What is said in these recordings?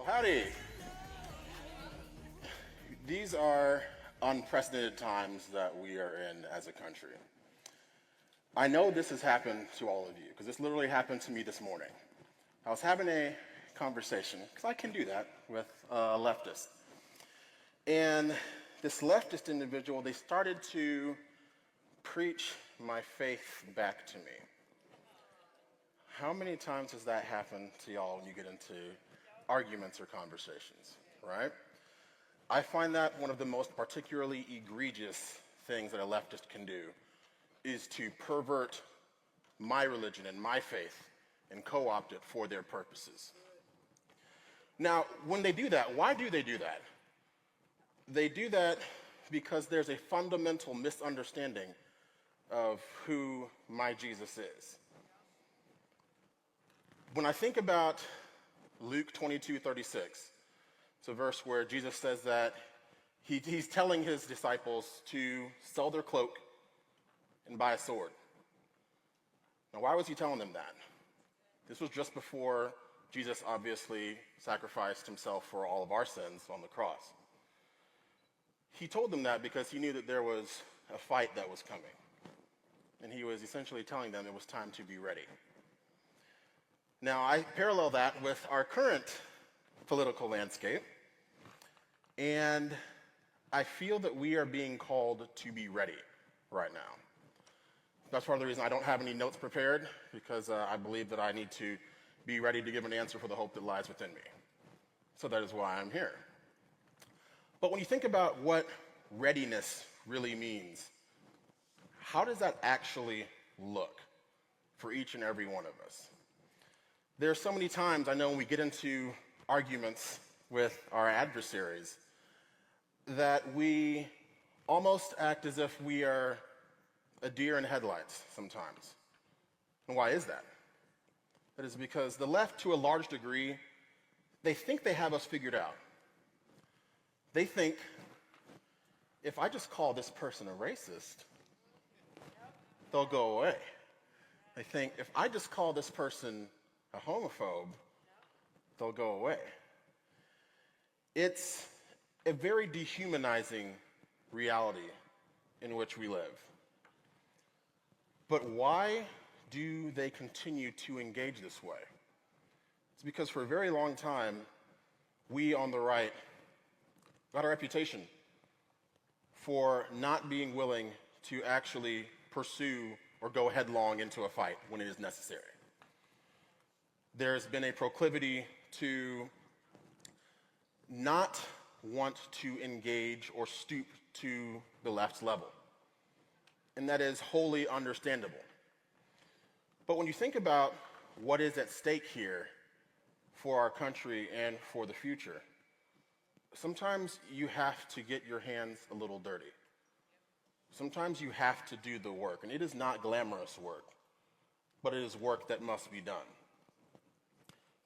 Well, howdy. These are unprecedented times that we are in as a country. I know this has happened to all of you because this literally happened to me this morning. I was having a conversation, because I can do that, with a leftist. And this leftist individual, they started to preach my faith back to me. How many times has that happened to y'all when you get into arguments or conversations, right? I find that one of the most particularly egregious things that a leftist can do is to pervert my religion and my faith and co-opt it for their purposes. Now, when they do that, why do they do that? They do that because there's a fundamental misunderstanding of who my Jesus is. When I think about Luke 22:36, it's a verse where Jesus says that he's telling his disciples to sell their cloak and buy a sword. Now, why was he telling them that? This was just before Jesus obviously sacrificed himself for all of our sins on the cross. He told them that because he knew that there was a fight that was coming. And he was essentially telling them it was time to be ready. Now, I parallel that with our current political landscape, and I feel that we are being called to be ready right now. That's part of the reason I don't have any notes prepared, because I believe that I need to be ready to give an answer for the hope that lies within me. So that is why I'm here. But when you think about what readiness really means, how does that actually look for each and every one of us? There are so many times I know when we get into arguments with our adversaries that we almost act as if we are a deer in headlights sometimes. And why is that? That is because the left, to a large degree, they think they have us figured out. They think, if I just call this person a racist, they'll go away. They think, if I just call this person a homophobe, they'll go away. It's a very dehumanizing reality in which we live. But why do they continue to engage this way? It's because for a very long time, we on the right got a reputation for not being willing to actually pursue or go headlong into a fight when it is necessary. There's been a proclivity to not want to engage or stoop to the left's level. And that is wholly understandable. But when you think about what is at stake here for our country and for the future, sometimes you have to get your hands a little dirty. Sometimes you have to do the work, and it is not glamorous work, but it is work that must be done.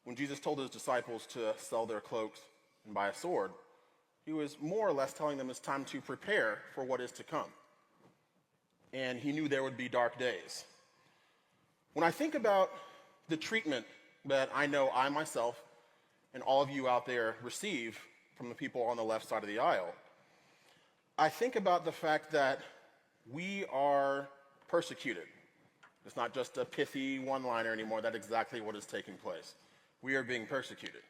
When Jesus told his disciples to sell their cloaks and buy a sword, he was more or less telling them it's time to prepare for what is to come. And he knew there would be dark days. When I think about the treatment that I know I myself and all of you out there receive from the people on the left side of the aisle, I think about the fact that we are persecuted. It's not just a pithy one-liner anymore. That's exactly what is taking place. We are being persecuted.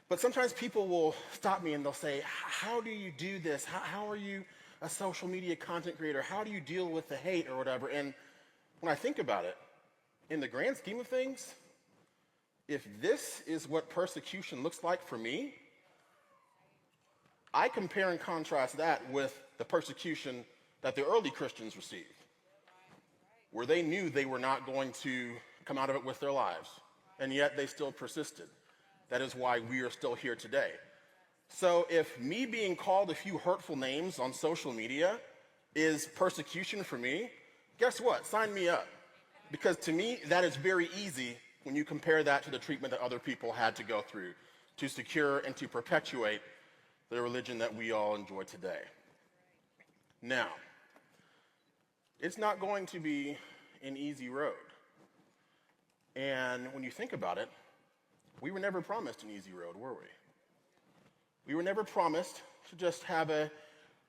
But sometimes people will stop me and they'll say, how do you do this? How are you a social media content creator? How do you deal with the hate or whatever? And when I think about it, in the grand scheme of things, if this is what persecution looks like for me, I compare and contrast that with the persecution that the early Christians received, where they knew they were not going to come out of it with their lives, and yet they still persisted. That is why we are still here today. So if me being called a few hurtful names on social media is persecution for me, guess what? Sign me up. Because to me, that is very easy when you compare that to the treatment that other people had to go through to secure and to perpetuate the religion that we all enjoy today. Now, it's not going to be an easy road. And when you think about it, We were never promised an easy road, were we? We were never promised to just have a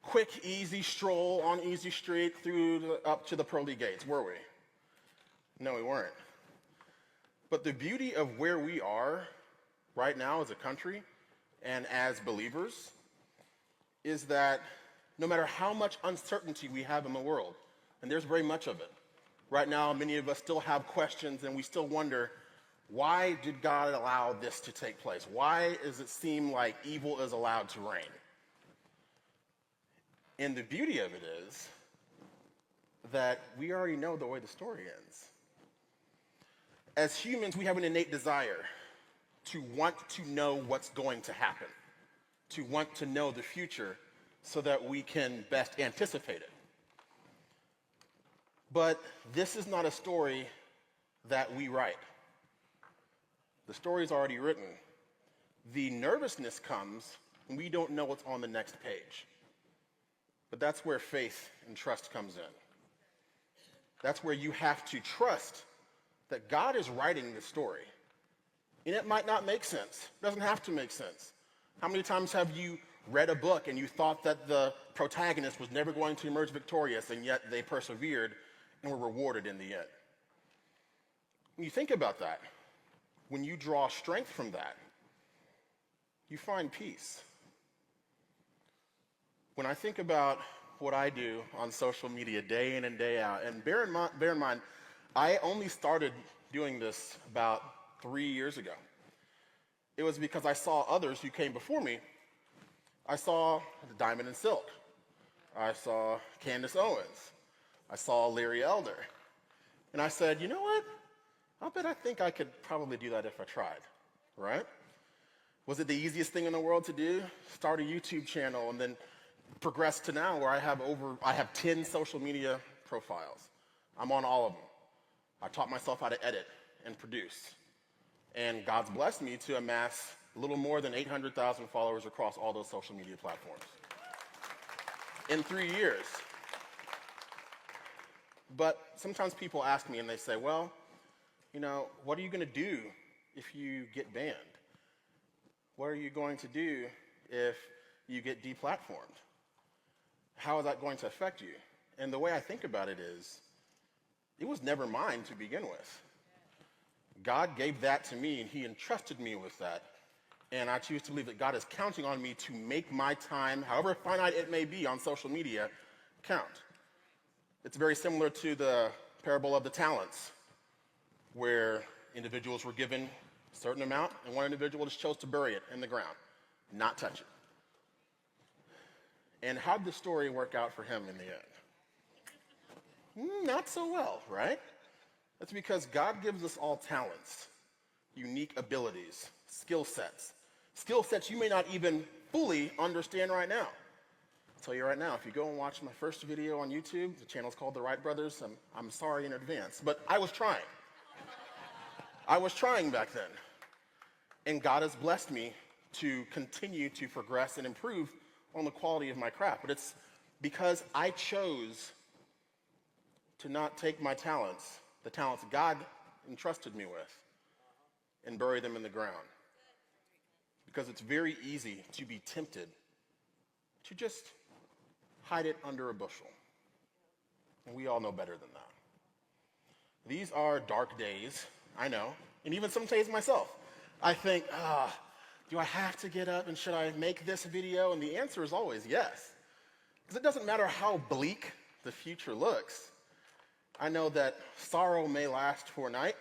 quick, easy stroll on Easy Street up to the pearly gates, were we? No, we weren't. But the beauty of where we are right now as a country and as believers is that no matter how much uncertainty we have in the world, and there's very much of it, right now many of us still have questions and we still wonder, why did God allow this to take place? Why does it seem like evil is allowed to reign? And the beauty of it is that we already know the way the story ends. As humans, we have an innate desire to want to know what's going to happen, to want to know the future so that we can best anticipate it. But this is not a story that we write. The story is already written. The nervousness comes when we don't know what's on the next page. But that's where faith and trust comes in. That's where you have to trust that God is writing the story. And it might not make sense. It doesn't have to make sense. How many times have you read a book and you thought that the protagonist was never going to emerge victorious, and yet they persevered and were rewarded in the end? When you think about that, when you draw strength from that, you find peace. When I think about what I do on social media day in and day out, and bear in mind, I only started doing this about 3 years ago. It was because I saw others who came before me. I saw Diamond and Silk. I saw Candace Owens. I saw Larry Elder. And I said, you know what? I think I could probably do that if I tried, right? Was it the easiest thing in the world to do? Start a YouTube channel and then progress to now where I have 10 social media profiles. I'm on all of them. I taught myself how to edit and produce. And God's blessed me to amass a little more than 800,000 followers across all those social media platforms in 3 years. But sometimes people ask me and they say, well, you know, what are you going to do if you get banned? What are you going to do if you get deplatformed? How is that going to affect you? And the way I think about it is, it was never mine to begin with. God gave that to me, and he entrusted me with that. And I choose to believe that God is counting on me to make my time, however finite it may be on social media, count. It's very similar to the parable of the talents, where individuals were given a certain amount, and one individual just chose to bury it in the ground, not touch it. And how did the story work out for him in the end? Not so well, right? That's because God gives us all talents, unique abilities, skill sets you may not even fully understand right now. I'll tell you right now, if you go and watch my first video on YouTube, the channel's called The Wright Brothers, I'm sorry in advance, but I was trying. I was trying back then. And God has blessed me to continue to progress and improve on the quality of my craft. But it's because I chose to not take my talents, the talents God entrusted me with, and bury them in the ground. Because it's very easy to be tempted to just hide it under a bushel. And we all know better than that. These are dark days, I know, and even some days myself. I think, do I have to get up and should I make this video? And the answer is always yes. Because it doesn't matter how bleak the future looks. I know that sorrow may last for a night,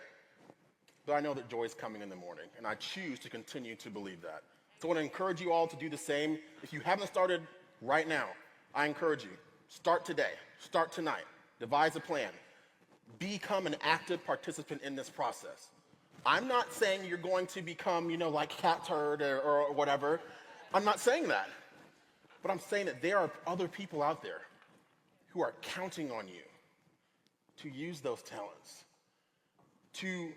but I know that joy is coming in the morning, and I choose to continue to believe that. So I want to encourage you all to do the same. If you haven't started right now, I encourage you, start today, start tonight, devise a plan, become an active participant in this process. I'm not saying you're going to become, like cat turd or whatever. I'm not saying that. But I'm saying that there are other people out there who are counting on you to use those talents, to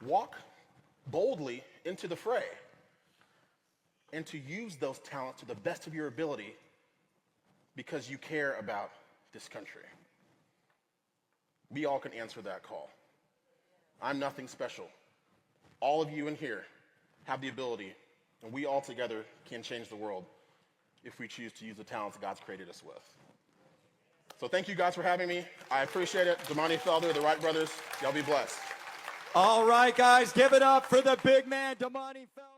walk boldly into the fray, and to use those talents to the best of your ability because you care about this country. We all can answer that call. I'm nothing special. All of you in here have the ability, and we all together can change the world if we choose to use the talents God's created us with. So thank you guys for having me. I appreciate it. Damani, Felder, the Wright brothers, y'all be blessed. All right, guys, give it up for the big man, Damani Felder.